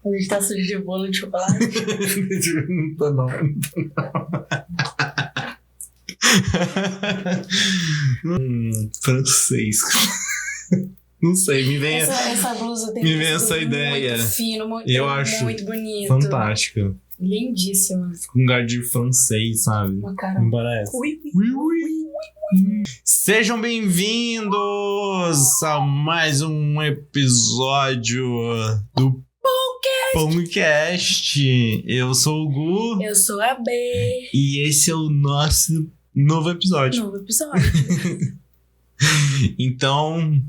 A gente tá sujo de bolo de chocolate. Não tô não. Francês. Não sei, me vem essa blusa tem me vem essa ideia. Muito fino, muito, eu acho muito bonito. Fantástica. Lindíssima. Com um lugar de francês, sabe? Uma cara. Não parece? Sejam bem-vindos a mais um episódio do Pãocast. Eu sou o Gu. Eu sou a B. E esse é o nosso novo episódio. Então,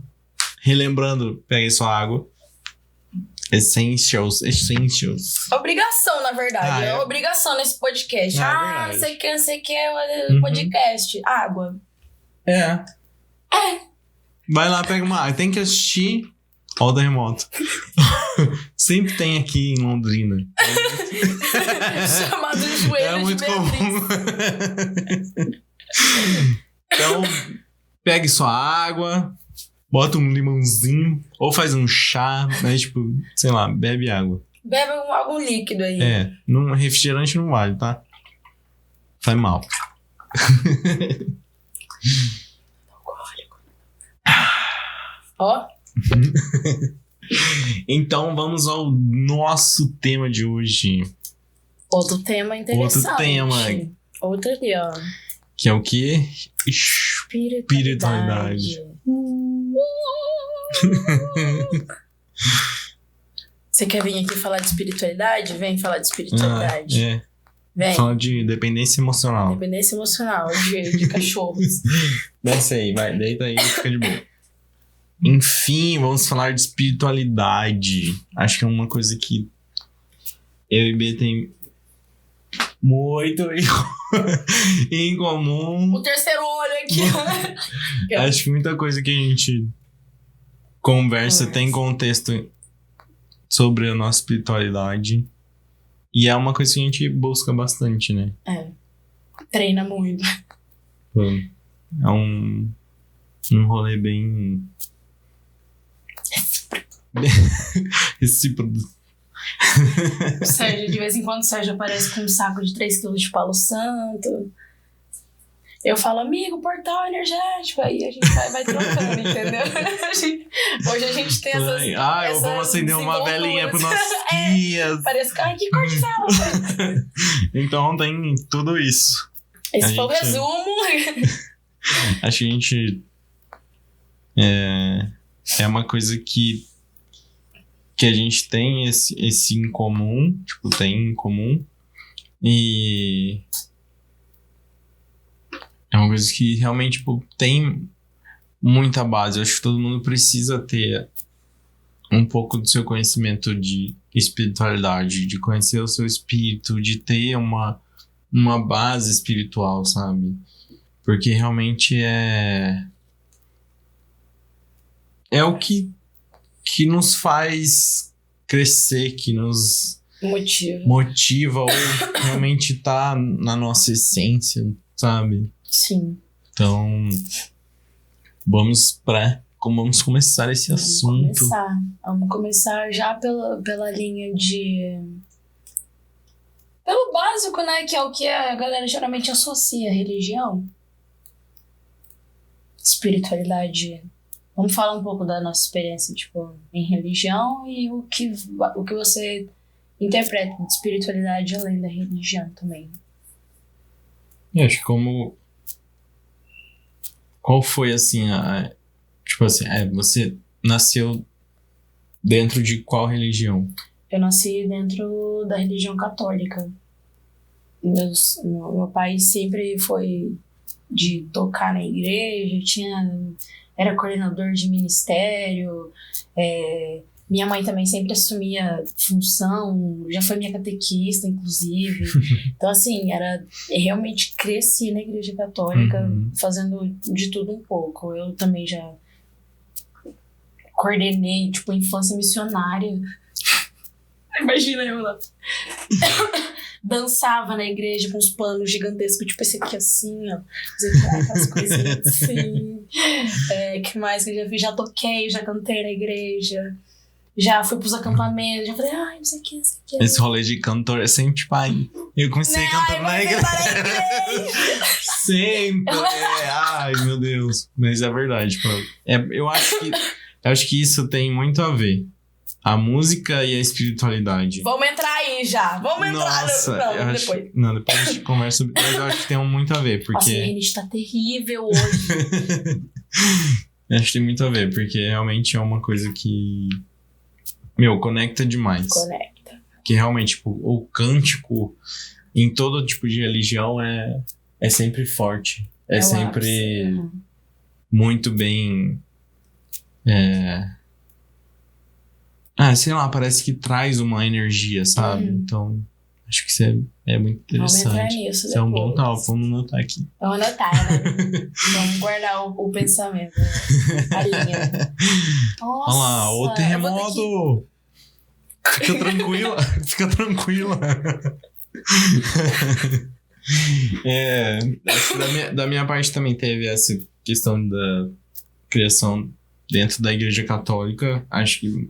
relembrando, peguei sua água. Essentials. Obrigação, na verdade. É obrigação nesse podcast. Não sei o que, podcast. Água. É. Vai lá, pega uma água. Tem que assistir Ó o Terremoto. Sempre tem aqui em Londrina. Chamado Joelho é muito de comum. Então, pegue sua água, bota um limãozinho, ou faz um chá, né? Tipo, sei lá, bebe água. Bebe algum líquido aí. Refrigerante não vale, tá? Faz mal. Ó. Então vamos ao nosso tema de hoje. Outro tema interessante. Outro ali, ó. Que é o quê? Espiritualidade. Você quer vir aqui falar de espiritualidade? Vem falar de espiritualidade. Vem. Fala de dependência emocional. Dependência emocional de cachorros. Desce aí, vai. Deita aí e fica de boa. Enfim, vamos falar de espiritualidade. Acho que é uma coisa que eu e B tem muito em comum. O terceiro olho aqui. Acho que muita coisa que a gente conversa tem contexto sobre a nossa espiritualidade. E é uma coisa que a gente busca bastante, né? Treina muito. É um rolê bem... recíproco. O Sérgio, de vez em quando, o Sérgio aparece com um saco de 3 kg de Palo Santo. Eu falo, amigo, portal energético. Aí a gente vai trocando, entendeu? Hoje a gente tem essas... vamos acender uma velinha pro nossos dias. Parece que... Ai, que cor de vela. Então tem tudo isso. Esse foi o resumo. Acho que a gente... É uma coisa que a gente tem esse em comum. Tipo, tem em comum. E... é uma coisa que realmente, tipo, tem muita base. Eu acho que todo mundo precisa ter um pouco do seu conhecimento de espiritualidade, de conhecer o seu espírito, de ter uma base espiritual, sabe? Porque realmente é o que nos faz crescer, que nos motiva ou realmente tá na nossa essência, sabe? Sim. Então, vamos começar esse assunto. Vamos começar já pela linha de... pelo básico, né? Que é o que a galera geralmente associa à religião. Espiritualidade. Vamos falar um pouco da nossa experiência, tipo, em religião e o que você interpreta de espiritualidade além da religião também. Eu acho que qual foi, assim, tipo assim, você nasceu dentro de qual religião? Eu nasci dentro da religião católica. Meu pai sempre foi de tocar na igreja, era coordenador de ministério, minha mãe também sempre assumia função, já foi minha catequista, inclusive. Então, assim, realmente cresci na igreja católica, fazendo de tudo um pouco. Eu também já coordenei, tipo, infância missionária. Imagina eu lá. Dançava na igreja com uns panos gigantescos, tipo esse aqui assim, ó. Fazia aquelas coisinhas assim. Que mais que eu já fiz? Já toquei, já cantei na igreja. Já fui pros acampamentos, já falei, ai, não sei o que, não sei o que. Esse rolê de cantor é sempre, tipo, ai, eu comecei cantando na igreja. Sempre. Ai, meu Deus. Mas é verdade, tipo, eu acho que isso tem muito a ver. A música e a espiritualidade. Vamos entrar aí já. Vamos entrar. Nossa, Não, depois. Depois a gente conversa sobre isso. Mas eu acho que tem muito a ver, porque... Nossa, a Renate tá terrível hoje. Acho que tem muito a ver, porque realmente é uma coisa que... conecta demais. Conecta. Que realmente, tipo, o cântico em todo tipo de religião é sempre forte. É sempre muito bem... sei lá, parece que traz uma energia, sabe? Então, acho que isso é muito interessante. Vamos entrar nisso isso é um bom tal, vamos anotar aqui. Vamos anotar, né? Vamos guardar o pensamento, a linha. Nossa, olha lá, o terremoto! Fica tranquila, fica tranquila. Acho que da minha parte também teve essa questão da criação dentro da Igreja Católica. Acho que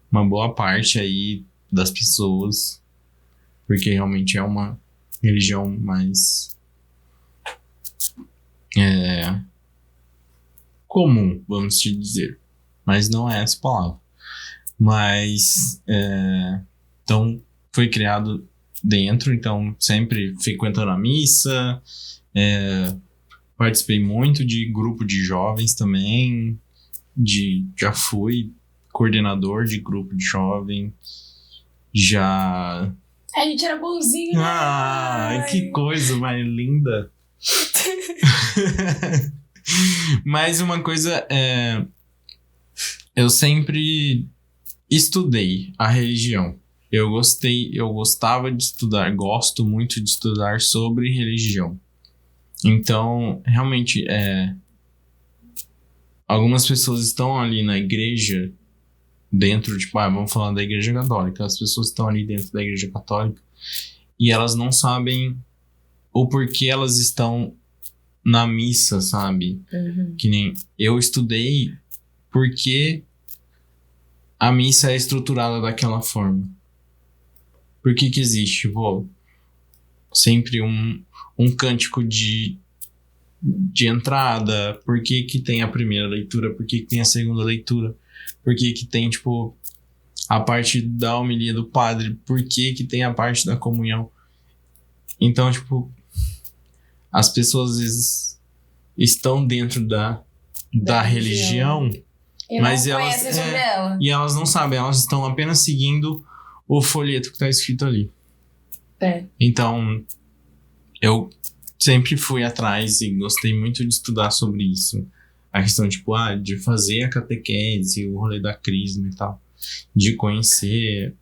uma boa parte aí das pessoas, porque realmente é uma religião mais comum, vamos te dizer, mas não é essa palavra. Mas então foi criado dentro, então sempre frequentando a missa, participei muito de grupo de jovens também, já fui coordenador de grupo de jovem, já... A gente era bonzinho, né? Ai, que coisa mais linda. Mas uma coisa eu sempre estudei a religião. Eu gostava de estudar, gosto muito de estudar sobre religião. Então, realmente, algumas pessoas estão ali na igreja, dentro, tipo, vamos falar da Igreja Católica. As pessoas estão ali dentro da Igreja Católica e elas não sabem o porquê elas estão na missa, sabe? Uhum. Que nem eu estudei porque a missa é estruturada daquela forma. Por que existe, sempre um cântico de entrada? Por que tem a primeira leitura? Por que tem a segunda leitura? Por que tem, tipo, a parte da homilia do padre? Por que tem a parte da comunhão? Então, tipo, as pessoas às vezes estão dentro da religião, mas e elas não sabem, elas estão apenas seguindo o folheto que está escrito ali. Então, eu sempre fui atrás e gostei muito de estudar sobre isso. A questão, tipo, de fazer a catequese, o rolê da crisma e tal. De conhecer.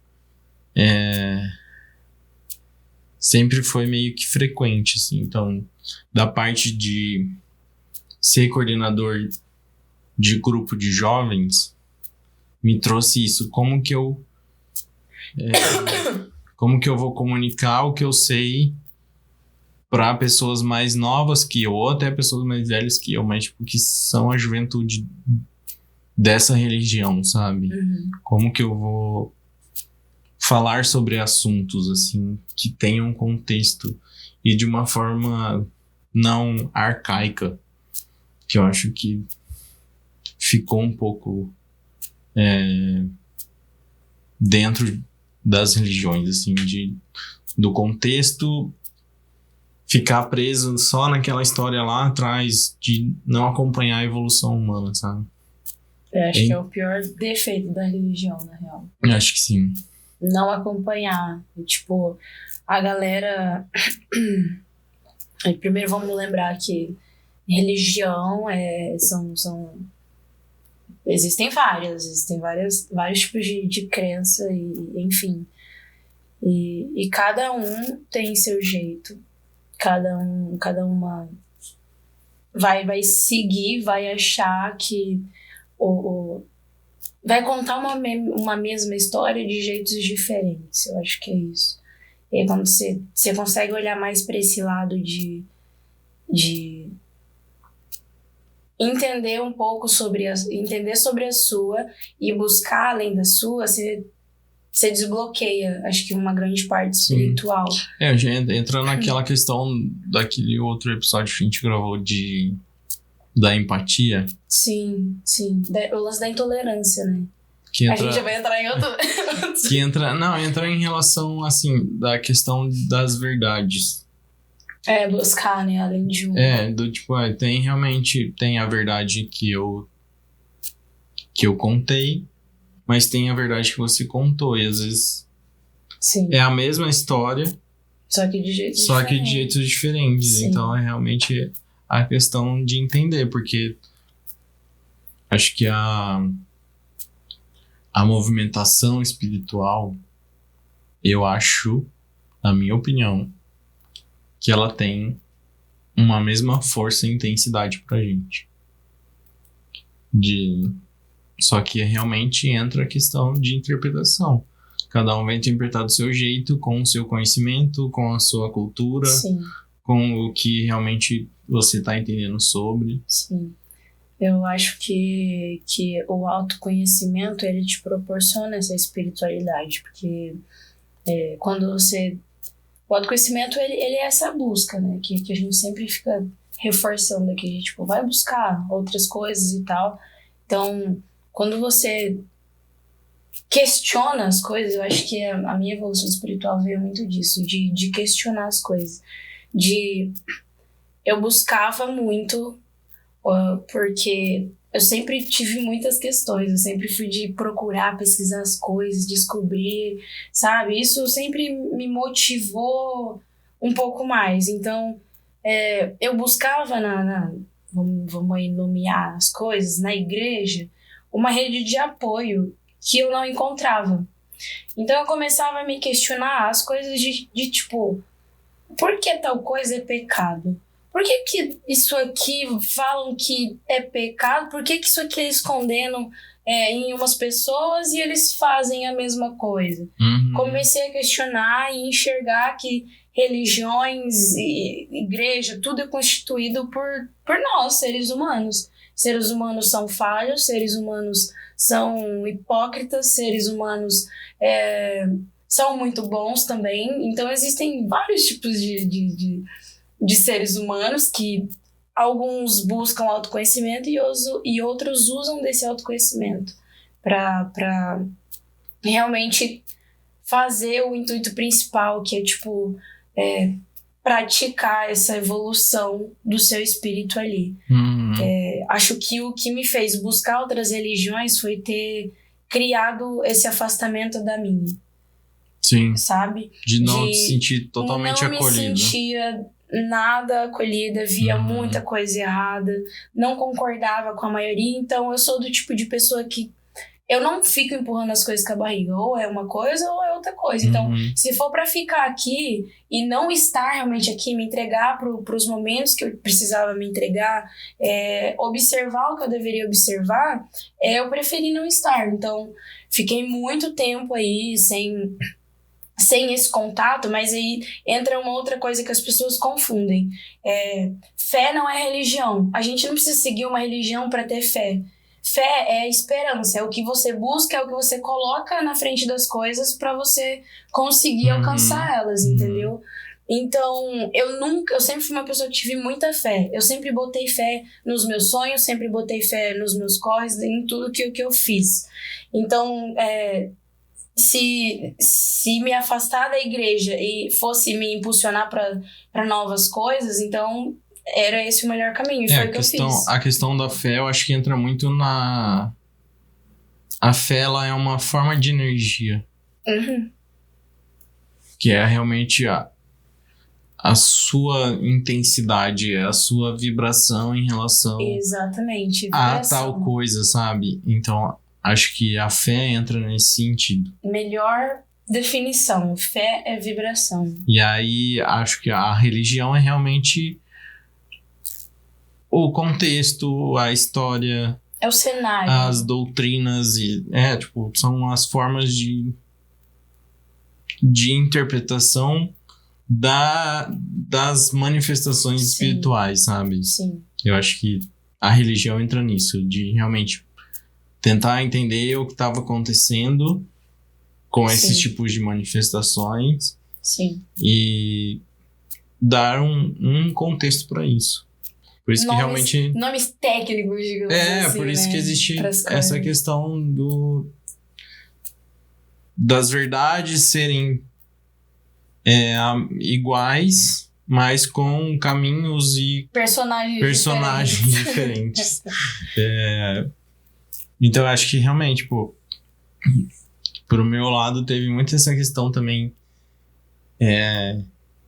Sempre foi meio que frequente, assim. Então, da parte de ser coordenador de grupo de jovens, me trouxe isso. Como que eu vou comunicar o que eu sei para pessoas mais novas que eu, ou até pessoas mais velhas que eu, mas tipo, que são a juventude dessa religião, sabe? Uhum. Como que eu vou falar sobre assuntos, assim, que tenham contexto e de uma forma não arcaica, que eu acho que ficou um pouco dentro das religiões, assim, do contexto, ficar preso só naquela história lá atrás, de não acompanhar a evolução humana, sabe? Eu acho que é o pior defeito da religião, na real. Eu acho que sim. Não acompanhar. Tipo, a galera... Primeiro vamos lembrar que religião são... Existem vários tipos de crença, e enfim. E cada um tem seu jeito. Cada uma vai seguir, vai achar que vai contar uma mesma história de jeitos diferentes. Eu acho que é isso. E aí, quando você consegue olhar mais para esse lado de entender um pouco entender sobre a sua e buscar além da sua, você desbloqueia, acho que uma grande parte espiritual. Entra naquela questão daquele outro episódio que a gente gravou da empatia. Sim. O lance da intolerância, né? A gente já vai entrar em outro... entra em relação, assim, da questão das verdades. Buscar, né? Além de um... Tem a verdade que eu contei, mas tem a verdade que você contou, e às vezes é a mesma história, só que de jeitos diferentes. Sim. Então é realmente a questão de entender, porque acho que a movimentação espiritual, eu acho, na minha opinião, que ela tem uma mesma força e intensidade pra gente. Só que realmente entra a questão de interpretação. Cada um vai interpretar do seu jeito, com o seu conhecimento, com a sua cultura, Sim. com o que realmente você está entendendo sobre. Sim. Eu acho que o autoconhecimento, ele te proporciona essa espiritualidade, porque quando você... O autoconhecimento, ele é essa busca, né? Que a gente sempre fica reforçando aqui, a gente tipo, vai buscar outras coisas e tal. Então, quando você questiona as coisas, eu acho que a minha evolução espiritual veio muito disso, de questionar as coisas. Eu buscava muito, porque eu sempre tive muitas questões, eu sempre fui de procurar, pesquisar as coisas, descobrir, sabe? Isso sempre me motivou um pouco mais. Então, eu buscava vamos aí nomear as coisas, na igreja, uma rede de apoio que eu não encontrava. Então eu começava a me questionar as coisas de tipo, por que tal coisa é pecado? Por que isso aqui falam que é pecado? Por que isso aqui eles condenam em umas pessoas e eles fazem a mesma coisa? Uhum. Comecei a questionar e enxergar que religiões e igreja, tudo é constituído por nós, seres humanos. Seres humanos são falhos, seres humanos são hipócritas, seres humanos são muito bons também. Então existem vários tipos de seres humanos que alguns buscam autoconhecimento e outros usam desse autoconhecimento para realmente fazer o intuito principal, que é tipo praticar essa evolução do seu espírito ali. Uhum. Acho que o que me fez buscar outras religiões foi ter criado esse afastamento da minha. Sim. Sabe? De não se sentir totalmente acolhido. Não me sentia nada acolhida, via muita coisa errada, não concordava com a maioria. Então eu sou do tipo de pessoa que eu não fico empurrando as coisas com a barriga, ou é uma coisa ou é outra coisa. Então, se for pra ficar aqui e não estar realmente aqui, me entregar pros momentos que eu precisava me entregar, observar o que eu deveria observar, eu preferi não estar. Então, fiquei muito tempo aí sem esse contato, mas aí entra uma outra coisa que as pessoas confundem. Fé não é religião. A gente não precisa seguir uma religião para ter fé. Fé é esperança, é o que você busca, é o que você coloca na frente das coisas para você conseguir alcançar elas, entendeu? Então, eu sempre fui uma pessoa que tive muita fé. Eu sempre botei fé nos meus sonhos, sempre botei fé nos meus corres, em tudo que eu fiz. Então, se me afastar da igreja e fosse me impulsionar para novas coisas, então era esse o melhor caminho. Foi o que eu fiz. A questão da fé, eu acho que entra muito na... A fé, ela é uma forma de energia. Que é realmente a sua intensidade, a sua vibração em relação... Exatamente. A tal coisa, sabe? Então, acho que a fé entra nesse sentido. Melhor definição. Fé é vibração. E aí, acho que a religião é realmente o contexto, a história... É o cenário. As doutrinas e... são as formas de interpretação das manifestações espirituais, sabe? Sim. Eu acho que a religião entra nisso, de realmente tentar entender o que estava acontecendo com esses tipos de manifestações. Sim. E dar um contexto para isso. Por isso que realmente... Nomes técnicos, digamos assim, por isso que existe essa questão das verdades serem iguais, mas com caminhos e personagens diferentes. Então eu acho que realmente, pro meu lado, teve muito essa questão também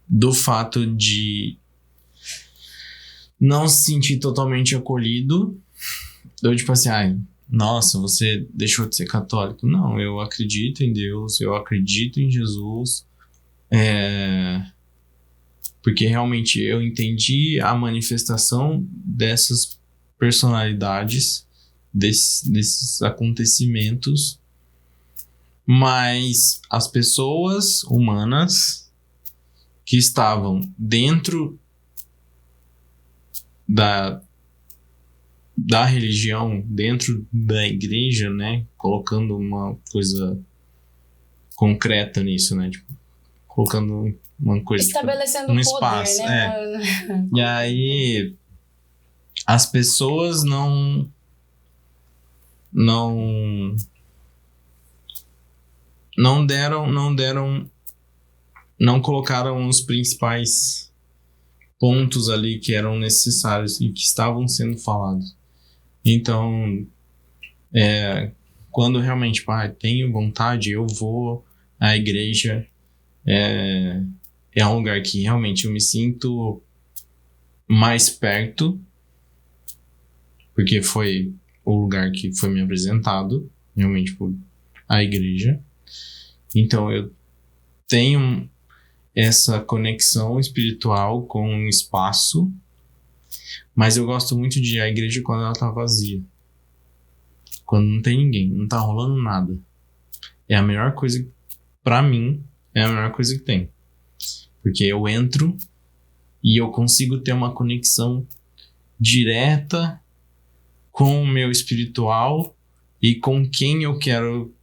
do fato de não se sentir totalmente acolhido. Eu, tipo assim, nossa, você deixou de ser católico. Não, eu acredito em Deus, eu acredito em Jesus. Porque realmente eu entendi a manifestação dessas personalidades, desses acontecimentos, mas as pessoas humanas que estavam dentro da religião, dentro da igreja, né, colocando uma coisa concreta nisso, né, tipo, colocando uma coisa, estabelecendo um poder, espaço, né? E aí as pessoas não colocaram os principais pontos ali que eram necessários e que estavam sendo falados. Então, quando realmente, tenho vontade, eu vou à igreja. É um lugar que realmente eu me sinto mais perto, porque foi o lugar que foi me apresentado, realmente, por a igreja. Então, eu tenho essa conexão espiritual com o espaço, mas eu gosto muito de ir à igreja quando ela tá vazia. Quando não tem ninguém, não tá rolando nada. É a melhor coisa, pra mim, é a melhor coisa que tem. Porque eu entro e eu consigo ter uma conexão direta com o meu espiritual e com quem eu quero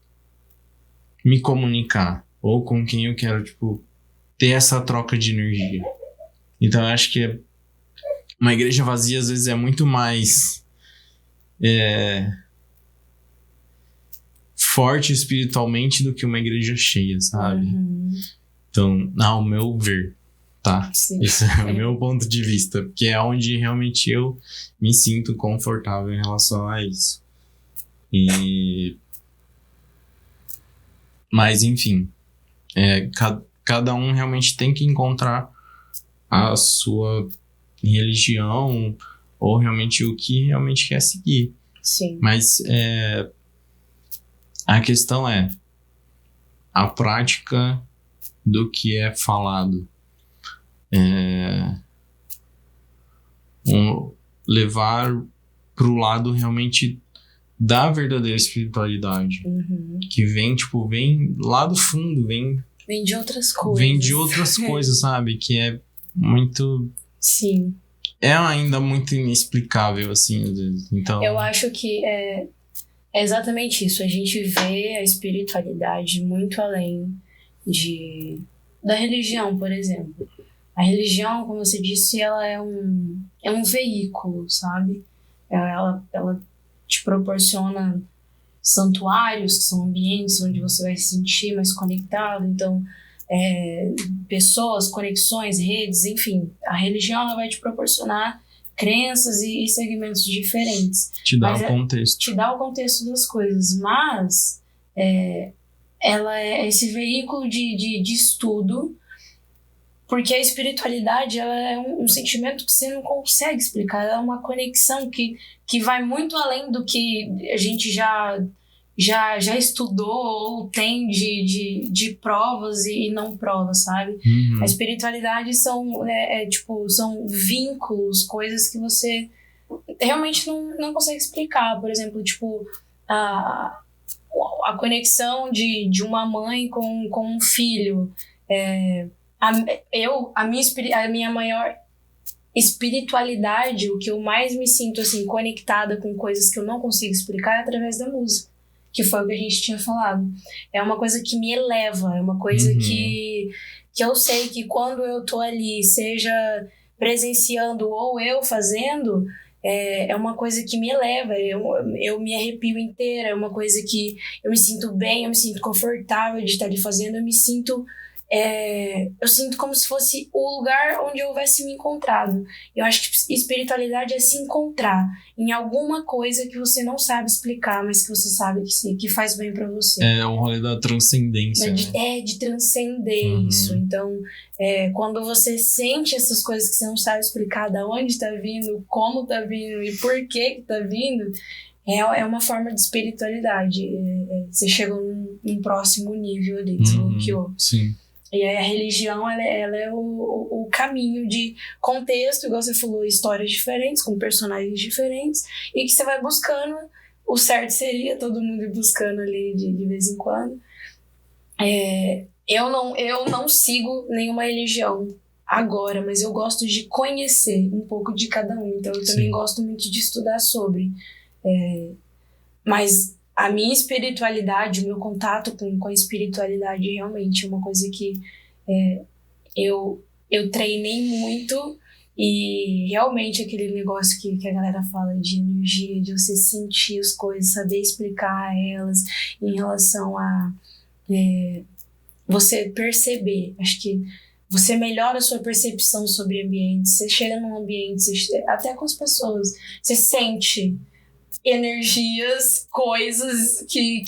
me comunicar. Ou com quem eu quero, ter essa troca de energia. Então eu acho que uma igreja vazia às vezes é muito mais forte espiritualmente do que uma igreja cheia, sabe? Uhum. Então, ao meu ver, tá? Sim. Esse é o meu ponto de vista, porque é onde realmente eu me sinto confortável em relação a isso. Mas enfim, cada um realmente tem que encontrar a sua religião ou realmente o que realmente quer seguir. Sim. Mas a questão é a prática do que é falado. Levar pro lado realmente da verdadeira espiritualidade. Uhum. Que vem lá do fundo, vem de outras coisas. Vem de outras coisas, sabe? Que é muito... Sim. É ainda muito inexplicável, assim, às vezes. Então... Eu acho que é exatamente isso. A gente vê a espiritualidade muito além da religião, por exemplo. A religião, como você disse, ela é um veículo, sabe? Ela te proporciona santuários, que são ambientes onde você vai se sentir mais conectado. Então, pessoas, conexões, redes, enfim. A religião ela vai te proporcionar crenças e segmentos diferentes. Te dá o contexto. Te dá o contexto das coisas. Mas ela é esse veículo de estudo, porque a espiritualidade ela é um sentimento que você não consegue explicar. Ela é uma conexão que vai muito além do que a gente já estudou ou tem de provas e não provas, sabe? Uhum. A espiritualidade são vínculos, coisas que você realmente não consegue explicar. Por exemplo, a conexão de uma mãe com um filho. A minha maior espiritualidade, o que eu mais me sinto, assim, conectada com coisas que eu não consigo explicar é através da música. Que foi o que a gente tinha falado. É uma coisa que me eleva, é uma coisa que eu sei que quando eu tô ali, seja presenciando ou eu fazendo, é uma coisa que me eleva, eu me arrepio inteira, é uma coisa que eu me sinto bem, eu me sinto confortável de estar ali fazendo, eu sinto como se fosse o lugar onde eu houvesse me encontrado. Eu acho que espiritualidade é se encontrar em alguma coisa que você não sabe explicar, mas que você sabe que faz bem pra você. É o rolê da transcendência, né? De transcender isso. Então, quando você sente essas coisas que você não sabe explicar de onde tá vindo, como tá vindo e por que tá vindo, é uma forma de espiritualidade. Você chega num próximo nível ali, desbloqueou. Sim. E aí a religião, ela é o caminho de contexto, igual você falou, histórias diferentes, com personagens diferentes, e que você vai buscando. O certo seria todo mundo ir buscando ali de vez em quando. Eu não sigo nenhuma religião agora, mas eu gosto de conhecer um pouco de cada um. Então eu também gosto muito de estudar sobre. Mas a minha espiritualidade, o meu contato com a espiritualidade realmente é uma coisa que eu treinei muito, e realmente aquele negócio que a galera fala de energia, de você sentir as coisas, saber explicar elas em relação a você perceber. Acho que você melhora a sua percepção sobre ambiente, você chega num ambiente, até com as pessoas, você sente energias, coisas que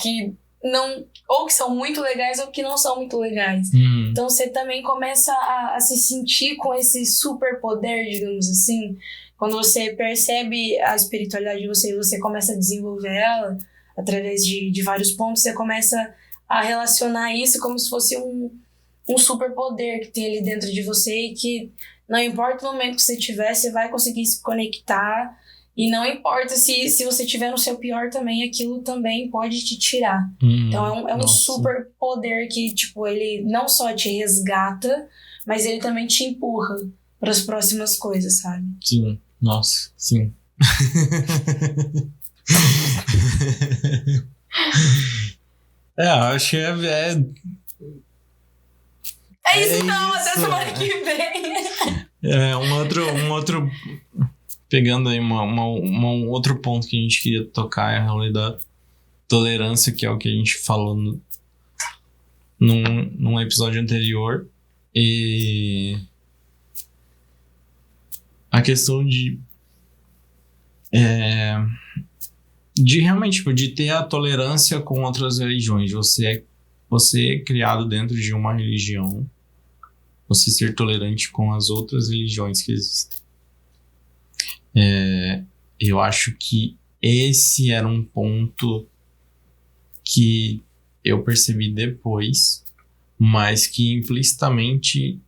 não, ou que são muito legais ou que não são muito legais. Então você também começa a se sentir com esse superpoder, digamos assim. Quando você percebe a espiritualidade de você e você começa a desenvolver ela através de vários pontos, você começa a relacionar isso como se fosse um superpoder que tem ali dentro de você, e que não importa o momento que você tiver, você vai conseguir se conectar. E não importa se você estiver no seu pior também, aquilo também pode te tirar. Então é um super poder que, tipo, ele não só te resgata, mas ele também te empurra para as próximas coisas, sabe? Sim, nossa, sim. Acho que é isso não, até semana que vem. Um outro pegando aí um outro ponto que a gente queria tocar é a rolê da tolerância, que é o que a gente falou num episódio anterior. E a questão de realmente, tipo, de ter a tolerância com outras religiões. Você é criado dentro de uma religião, você ser tolerante com as outras religiões que existem. Eu acho que esse era um ponto que eu percebi depois, mas que implicitamente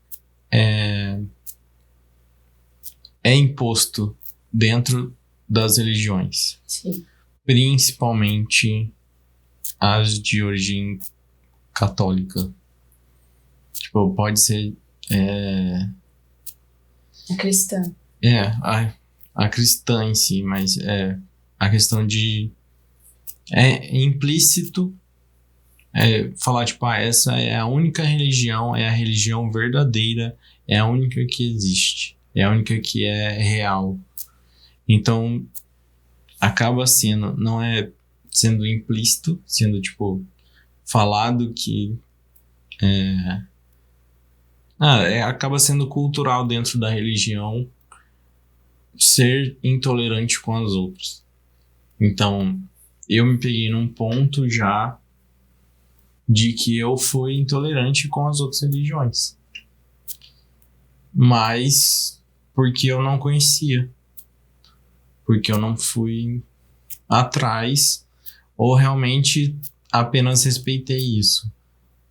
é imposto dentro das religiões. Sim. Principalmente as de origem católica. Tipo, pode ser a cristã. A cristã em si, mas a questão de implícito falar, tipo, essa é a única religião, é a religião verdadeira, é a única que existe, é a única que é real. Então acaba sendo, não é sendo implícito, sendo, tipo, falado que acaba sendo cultural dentro da religião ser intolerante com as outras. Então, eu me peguei num ponto já de que eu fui intolerante com as outras religiões. Mas porque eu não conhecia. Porque eu não fui atrás, ou realmente apenas respeitei isso.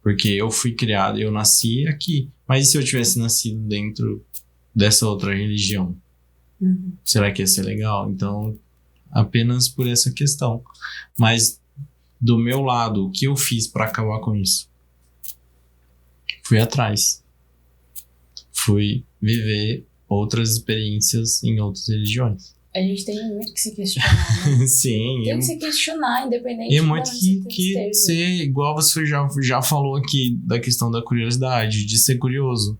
Porque eu fui criado, eu nasci aqui. Mas e se eu tivesse nascido dentro dessa outra religião? Será que ia ser legal? Então, apenas por essa questão. Mas, do meu lado, o que eu fiz para acabar com isso? Fui atrás. Fui viver outras experiências em outras religiões. A gente tem muito que se questionar, né? Sim. Tem que se questionar, independente E é de muito onde que você esteja. ser, igual você já falou aqui, da questão da curiosidade, de ser curioso.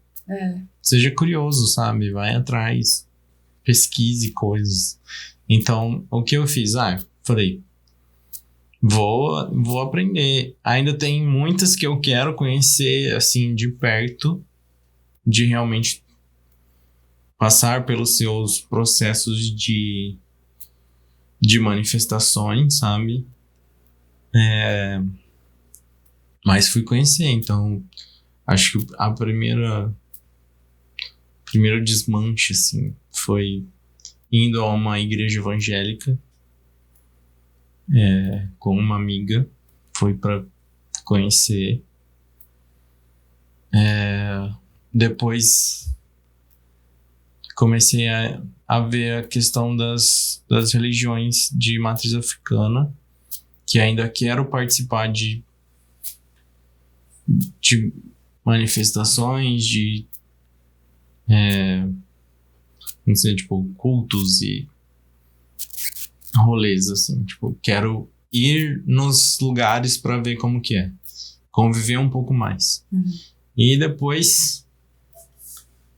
Seja curioso, sabe? Vai atrás, pesquise coisas. Então, o que eu fiz? Falei, vou aprender. Ainda tem muitas que eu quero conhecer, assim, de perto, de realmente passar pelos seus processos de manifestações, sabe? Mas fui conhecer, então acho que primeiro desmanche, assim, foi indo a uma igreja evangélica com uma amiga, foi para conhecer. Depois comecei a ver a questão das religiões de matriz africana, que ainda quero participar de manifestações, de não sei, tipo, cultos e rolês, assim, tipo, quero ir nos lugares para ver como que é, conviver um pouco mais. E depois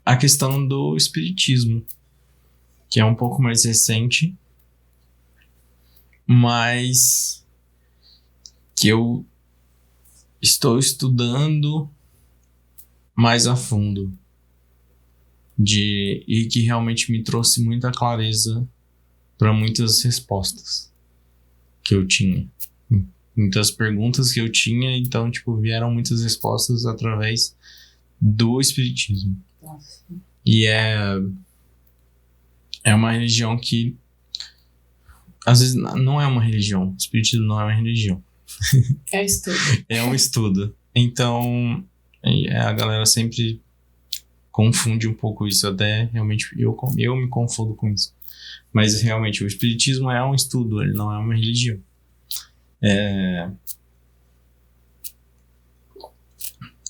a questão do espiritismo, que é um pouco mais recente, mas que eu estou estudando mais a fundo, e que realmente me trouxe muita clareza para muitas respostas que eu tinha. Muitas perguntas que eu tinha, então, tipo, vieram muitas respostas através do espiritismo. Nossa. E é uma religião que, às vezes, não é uma religião. O espiritismo não é uma religião. É estudo. É um estudo. Então, a galera sempre confunde um pouco isso. Até, realmente, eu me confundo com isso. Mas, realmente, o espiritismo é um estudo. Ele não é uma religião.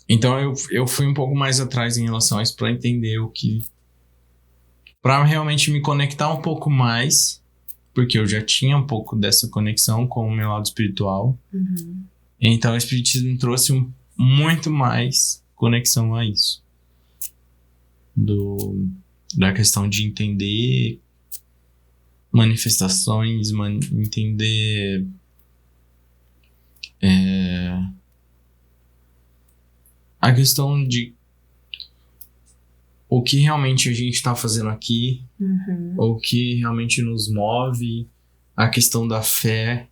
Então, eu fui um pouco mais atrás em relação a isso para entender o que... Para realmente me conectar um pouco mais, porque eu já tinha um pouco dessa conexão com o meu lado espiritual. Então, o espiritismo trouxe muito mais conexão a isso. Da questão de entender manifestações, entender... a questão de o que realmente a gente está fazendo aqui, o que realmente nos move, a questão da fé.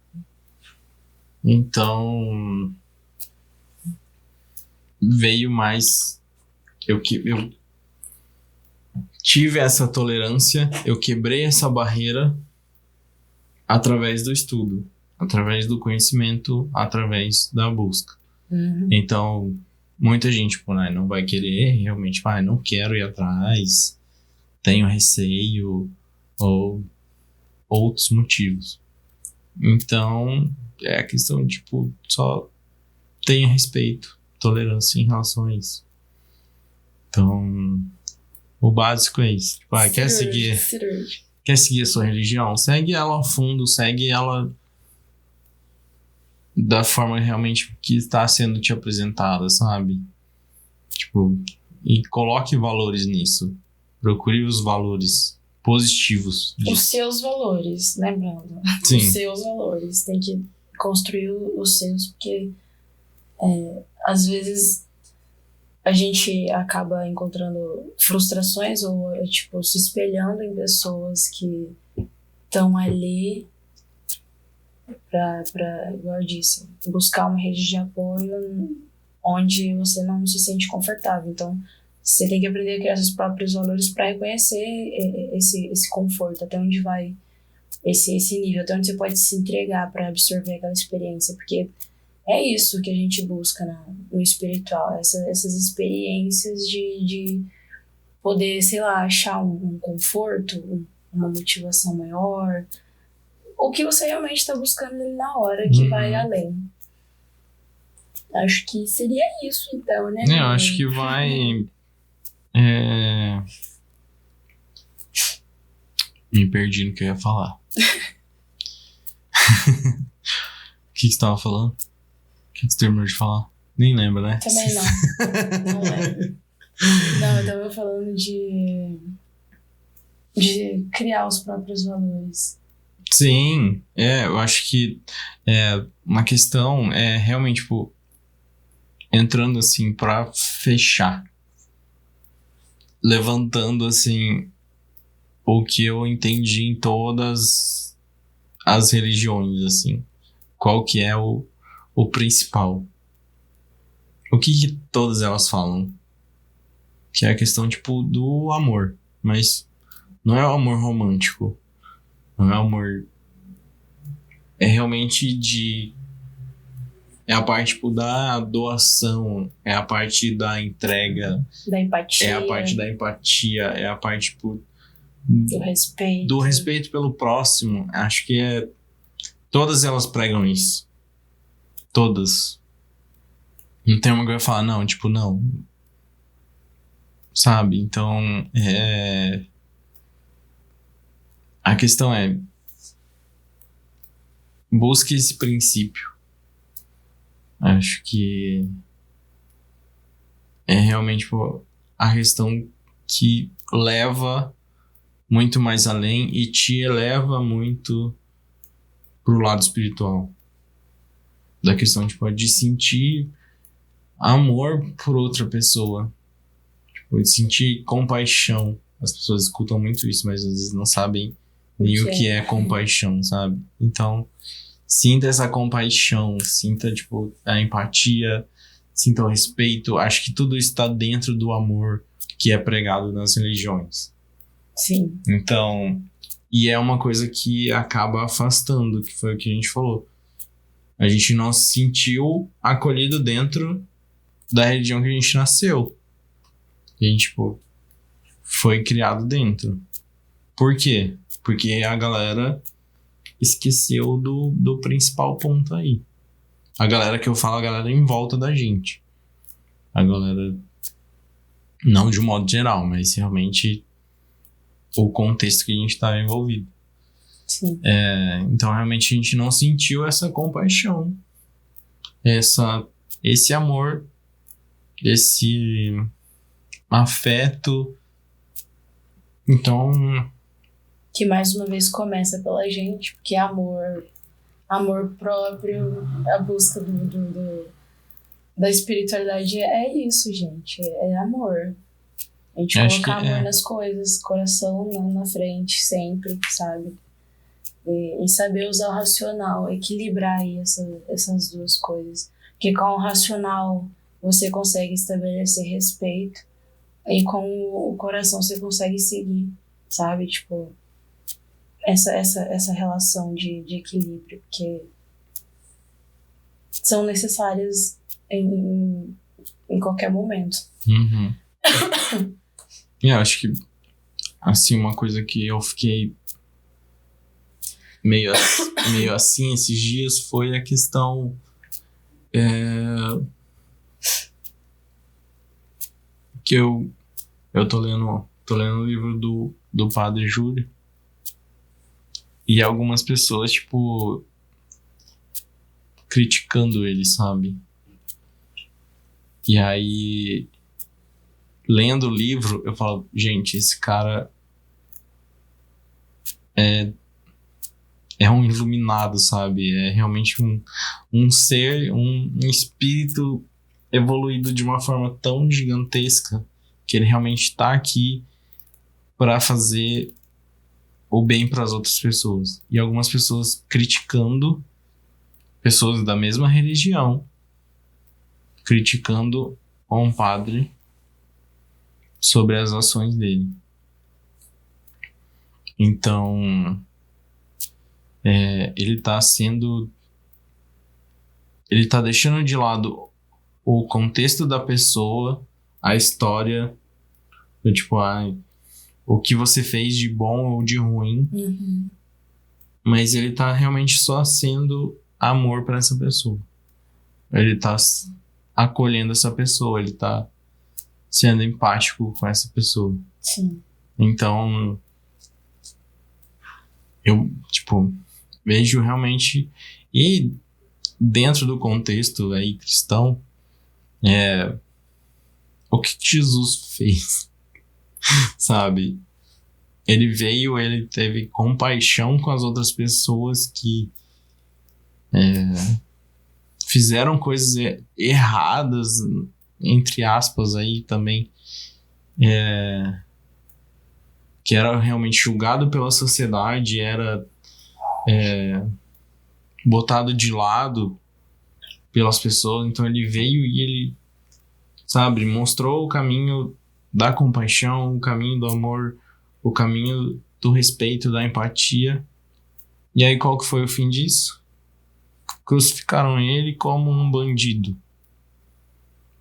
Então, veio mais... Eu tive essa tolerância, eu quebrei essa barreira através do estudo, através do conhecimento, através da busca. Então, muita gente, tipo, não vai querer realmente, não quero ir atrás, tenho receio, ou outros motivos. Então, é a questão de, tipo, só tenha respeito, tolerância em relação a isso. Então, o básico é isso. Tipo, quer seguir a sua religião? Segue ela a fundo, segue ela da forma realmente que está sendo te apresentada, sabe? Tipo, e coloque valores nisso. Procure os valores positivos disso. Os seus valores, lembrando. Sim. Os seus valores. Tem que construir os seus, porque às vezes a gente acaba encontrando frustrações ou, tipo, se espelhando em pessoas que estão ali pra, igual eu disse, buscar uma rede de apoio onde você não se sente confortável. Então, você tem que aprender a criar seus próprios valores para reconhecer esse conforto, até onde vai esse nível, até onde você pode se entregar para absorver aquela experiência, porque é isso que a gente busca no espiritual, essas experiências de poder, sei lá, achar um conforto, uma motivação maior, o que você realmente está buscando ali na hora, que vai além. Acho que seria isso, então, né? Eu acho que vai... Me perdi no que eu ia falar. O que você tava falando? O que você terminou de falar? Nem lembro, né? Também não. Não lembro. Não, eu tava falando de criar os próprios valores. Sim, eu acho que uma questão é realmente, tipo, entrando assim pra fechar, levantando assim o que eu entendi em todas as religiões, assim, qual que é o principal. O que todas elas falam? Que é a questão, tipo, do amor, mas não é o amor romântico, não é o amor, é realmente é a parte, tipo, da doação, é a parte da entrega, Da empatia. é a parte da empatia, é a parte, tipo, do respeito. Do respeito pelo próximo. Acho que todas elas pregam isso. Todas. Não tem uma que vai falar, não, tipo, não. Sabe? Então, a questão é, busque esse princípio. Acho que é realmente, tipo, a questão que leva muito mais além e te eleva muito pro lado espiritual. Da questão, tipo, de sentir amor por outra pessoa. Tipo, de sentir compaixão. As pessoas escutam muito isso, mas às vezes não sabem nem o que é compaixão, sabe? Então, sinta essa compaixão, sinta, tipo, a empatia, sinta o respeito. Acho que tudo está dentro do amor que é pregado nas religiões. Sim. Então, e é uma coisa que acaba afastando, que foi o que a gente falou. A gente não se sentiu acolhido dentro da religião que a gente nasceu. E a gente, tipo, foi criado dentro. Por quê? Porque a galera esqueceu do principal ponto aí. A galera que eu falo, a galera em volta da gente. A galera, não de um modo geral, mas realmente o contexto que a gente estava envolvido. Sim. Então, realmente, a gente não sentiu essa compaixão, esse amor, esse afeto. Então, que mais uma vez começa pela gente, porque amor próprio, a busca da espiritualidade é isso, gente, é amor. A gente colocar amor nas coisas, coração na frente, sempre, sabe? E saber usar o racional, equilibrar aí essas duas coisas. Porque com o racional você consegue estabelecer respeito e com o coração você consegue seguir, sabe? Tipo, essa relação de equilíbrio, porque são necessárias em qualquer momento. Uhum. Eu acho que, assim, uma coisa que eu fiquei meio assim esses dias foi a questão que eu tô lendo o livro do Padre Júlio, e algumas pessoas, tipo, criticando ele, sabe? E aí, lendo o livro, eu falo, gente, esse cara é um iluminado, sabe? É realmente um ser, um espírito evoluído de uma forma tão gigantesca que ele realmente está aqui para fazer o bem para as outras pessoas. E algumas pessoas criticando, pessoas da mesma religião, criticando um padre sobre as ações dele. Então, ele tá deixando de lado o contexto da pessoa, a história, tipo, o que você fez de bom ou de ruim. Uhum. Mas ele tá realmente só sendo amor para essa pessoa. Ele tá acolhendo essa pessoa, ele tá sendo empático com essa pessoa. Sim. Então, eu, tipo, vejo realmente... E dentro do contexto aí cristão, o que Jesus fez, sabe? Ele veio, ele teve compaixão com as outras pessoas que fizeram coisas erradas, entre aspas aí também, que era realmente julgado pela sociedade, era botado de lado pelas pessoas. Então ele veio e ele, sabe, mostrou o caminho da compaixão, o caminho do amor, o caminho do respeito, da empatia. E aí qual que foi o fim disso? Crucificaram ele como um bandido.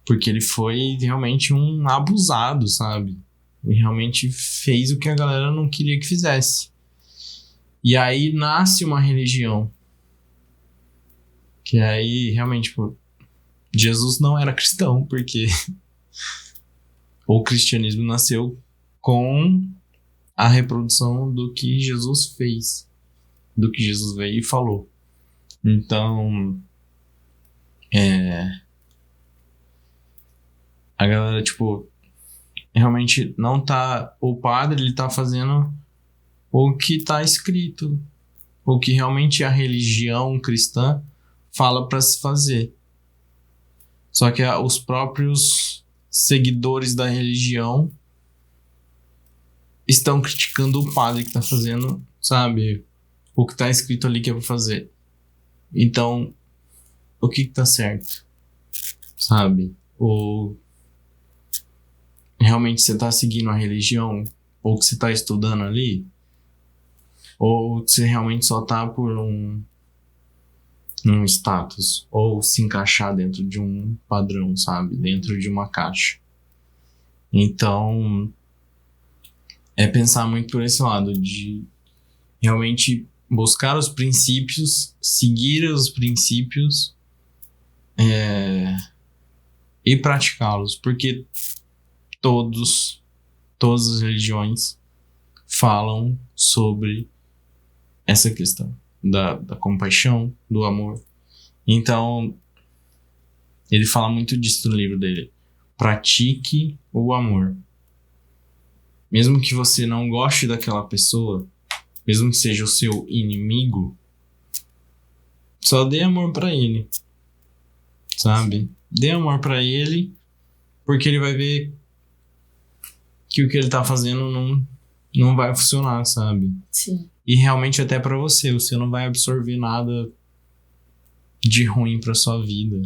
Porque ele foi realmente um abusado, sabe? Ele realmente fez o que a galera não queria que fizesse. E aí nasce uma religião. Que aí realmente, tipo, Jesus não era cristão, porque o cristianismo nasceu com a reprodução do que Jesus fez, do que Jesus veio e falou. Então, a galera, tipo, realmente não tá... O padre, ele tá fazendo o que tá escrito, o que realmente a religião cristã fala para se fazer. Só que os próprios seguidores da religião estão criticando o padre que tá fazendo, sabe, o que tá escrito ali que é pra fazer. Então, o que tá certo? Sabe? Ou realmente você tá seguindo a religião? Ou que você tá estudando ali? Ou você realmente só tá por um status? Ou se encaixar dentro de um padrão, sabe? Dentro de uma caixa. Então, é pensar muito por esse lado de realmente buscar os princípios, seguir os princípios e praticá-los, porque todas as religiões falam sobre essa questão da compaixão, do amor. Então, ele fala muito disso no livro dele. Pratique o amor. Mesmo que você não goste daquela pessoa, mesmo que seja o seu inimigo, só dê amor pra ele, sabe? Dê amor pra ele, porque ele vai ver que o que ele tá fazendo não vai funcionar, sabe? Sim. E realmente até pra você não vai absorver nada de ruim pra sua vida.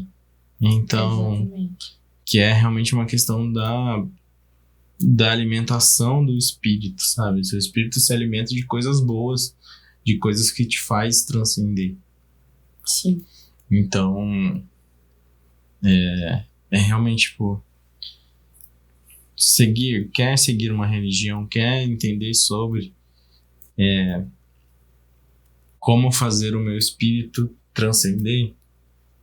Então, exatamente. Que é realmente uma questão da alimentação do espírito, sabe? Seu espírito se alimenta de coisas boas, de coisas que te faz transcender. Sim. Então, é realmente, tipo, quer seguir uma religião, quer entender sobre como fazer o meu espírito transcender,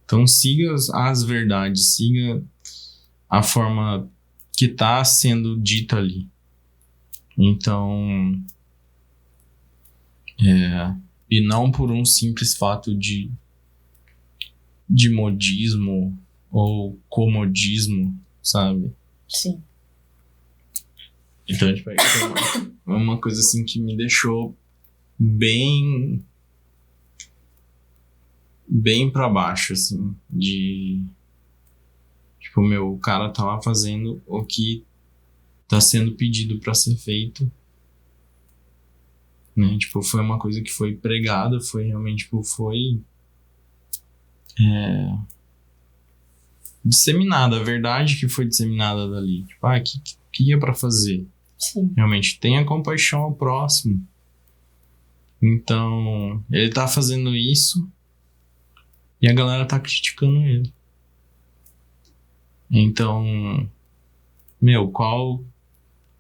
então siga as verdades, siga a forma que está sendo dita ali. Então, e não por um simples fato de modismo ou comodismo, sabe? Sim. Então, tipo, é uma coisa assim que me deixou bem pra baixo, assim, tipo, o cara tá lá fazendo o que tá sendo pedido pra ser feito, né? Tipo, foi uma coisa que foi pregada, foi realmente, tipo, foi disseminada, a verdade que foi disseminada dali. Tipo, que é pra fazer? Sim. Realmente, tenha compaixão ao próximo. Então, ele tá fazendo isso e a galera tá criticando ele. Então,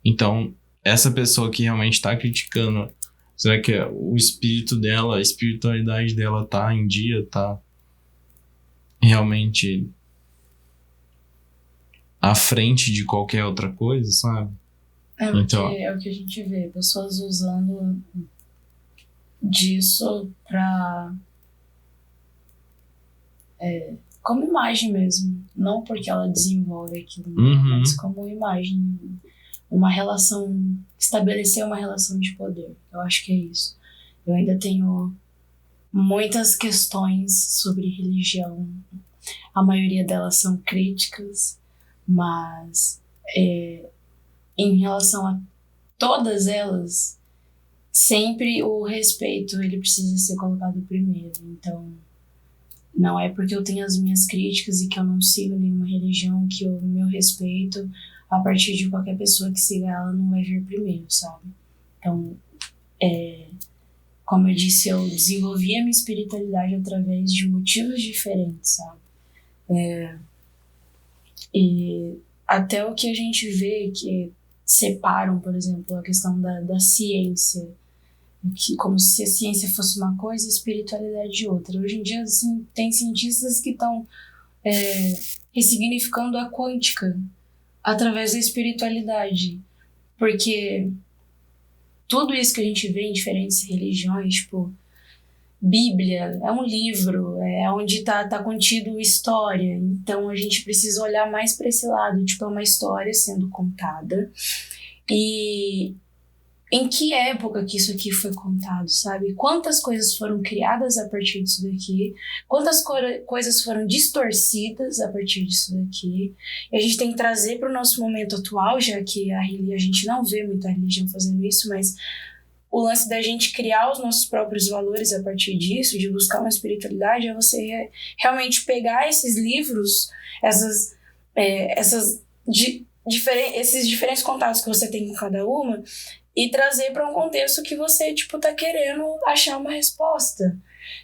Então, essa pessoa que realmente tá criticando, será que o espírito dela, a espiritualidade dela tá em dia, tá realmente à frente de qualquer outra coisa, sabe? Então, é o que a gente vê, pessoas usando disso como imagem mesmo. Não porque ela desenvolve aquilo, mas como imagem. Uma relação, estabelecer uma relação de poder. Eu acho que é isso. Eu ainda tenho muitas questões sobre religião. A maioria delas são críticas, mas em relação a todas elas, sempre o respeito ele precisa ser colocado primeiro. Então, não é porque eu tenho as minhas críticas e que eu não sigo nenhuma religião que o meu respeito a partir de qualquer pessoa que siga ela não vai vir primeiro, sabe? Então, como eu disse, eu desenvolvi a minha espiritualidade através de motivos diferentes, sabe? E até o que a gente vê que separam, por exemplo, a questão da ciência, como se a ciência fosse uma coisa e a espiritualidade de outra. Hoje em dia, assim, tem cientistas que estão ressignificando a quântica através da espiritualidade, porque tudo isso que a gente vê em diferentes religiões, tipo, Bíblia é um livro, é onde tá contido história, então a gente precisa olhar mais para esse lado, tipo, é uma história sendo contada, e em que época que isso aqui foi contado, sabe? Quantas coisas foram criadas a partir disso daqui, quantas coisas foram distorcidas a partir disso daqui, e a gente tem que trazer para o nosso momento atual, já que a gente não vê muita religião fazendo isso, mas o lance da gente criar os nossos próprios valores a partir disso, de buscar uma espiritualidade, é você realmente pegar esses livros, esses diferentes contatos que você tem com cada uma, e trazer para um contexto que você, tipo, tá querendo achar uma resposta.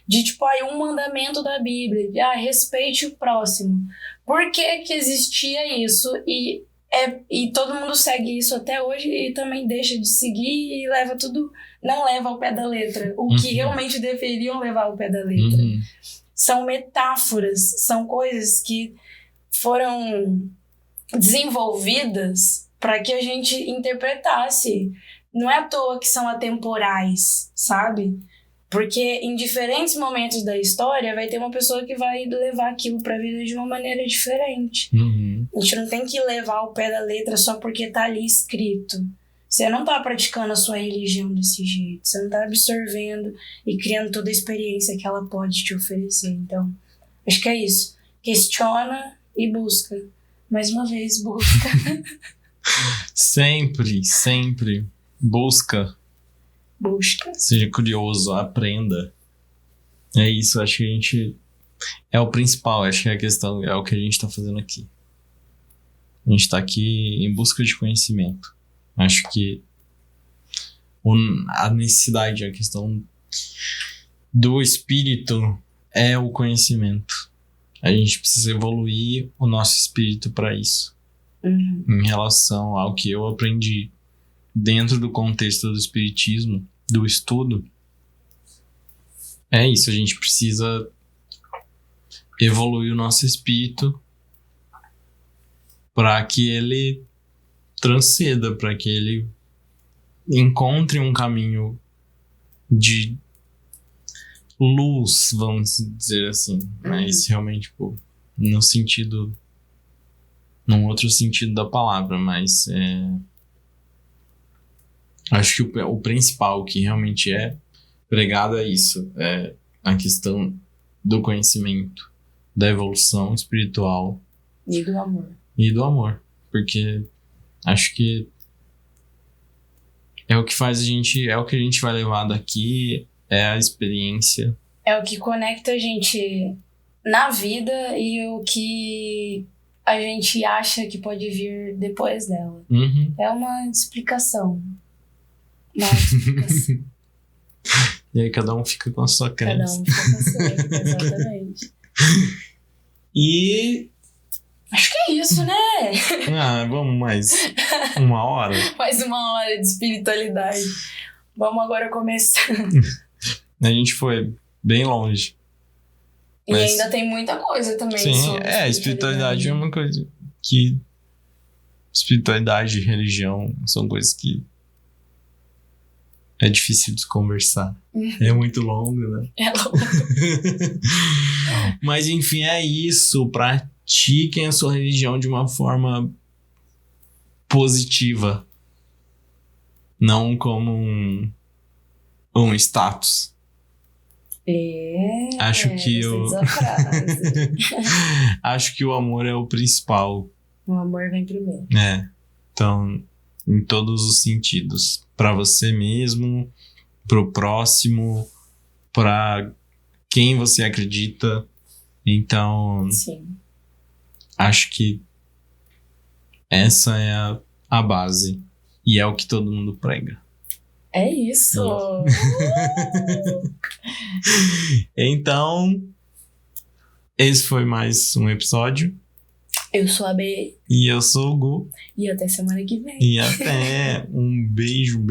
De, tipo, um mandamento da Bíblia, respeite o próximo. Por que existia isso? E todo mundo segue isso até hoje e também deixa de seguir e não leva ao pé da letra. O que realmente deveriam levar ao pé da letra. São metáforas, são coisas que foram desenvolvidas para que a gente interpretasse. Não é à toa que são atemporais, sabe? Porque em diferentes momentos da história vai ter uma pessoa que vai levar aquilo pra vida de uma maneira diferente. A gente não tem que levar ao pé da letra só porque tá ali escrito. Você não tá praticando a sua religião desse jeito. Você não tá absorvendo e criando toda a experiência que ela pode te oferecer. Então, acho que é isso. Questiona e busca. Mais uma vez, busca. Sempre. Busca. Seja curioso, aprenda. É isso, acho que a gente... É o principal, acho que a questão é o que a gente tá fazendo aqui. A gente tá aqui em busca de conhecimento. Acho que a necessidade, a questão do espírito é o conhecimento. A gente precisa evoluir o nosso espírito para isso. Em relação ao que eu aprendi dentro do contexto do espiritismo, do estudo, é isso, a gente precisa evoluir o nosso espírito para que ele transcenda, para que ele encontre um caminho de luz, vamos dizer assim, mas realmente, pô, num outro sentido da palavra, mas acho que o principal que realmente é pregado é isso, é a questão do conhecimento, da evolução espiritual e do amor, porque acho que é o que faz a gente, é o que a gente vai levar daqui, é a experiência, é o que conecta a gente na vida e o que a gente acha que pode vir depois dela. É uma explicação. E aí cada um fica com a sua crença. Cada um fica com a sua, exatamente. E... acho que é isso, né? Vamos mais uma hora? Mais uma hora de espiritualidade. Vamos agora começar. A gente foi bem longe. E ainda tem muita coisa também. Sim, espiritualidade é uma coisa que... Espiritualidade e religião são coisas que É difícil de conversar. É muito longo, né? É louco. Mas enfim, é isso. Pratiquem a sua religião de uma forma positiva. Não como um status. Acho que acho que o amor é o principal. O amor vem primeiro. Então, em todos os sentidos. Pra você mesmo, pro próximo, pra quem você acredita. Então, sim, acho que essa é a base. E é o que todo mundo prega. É isso! Então, esse foi mais um episódio. Eu sou a B. E eu sou o Gu. E até semana que vem. E até um beijo.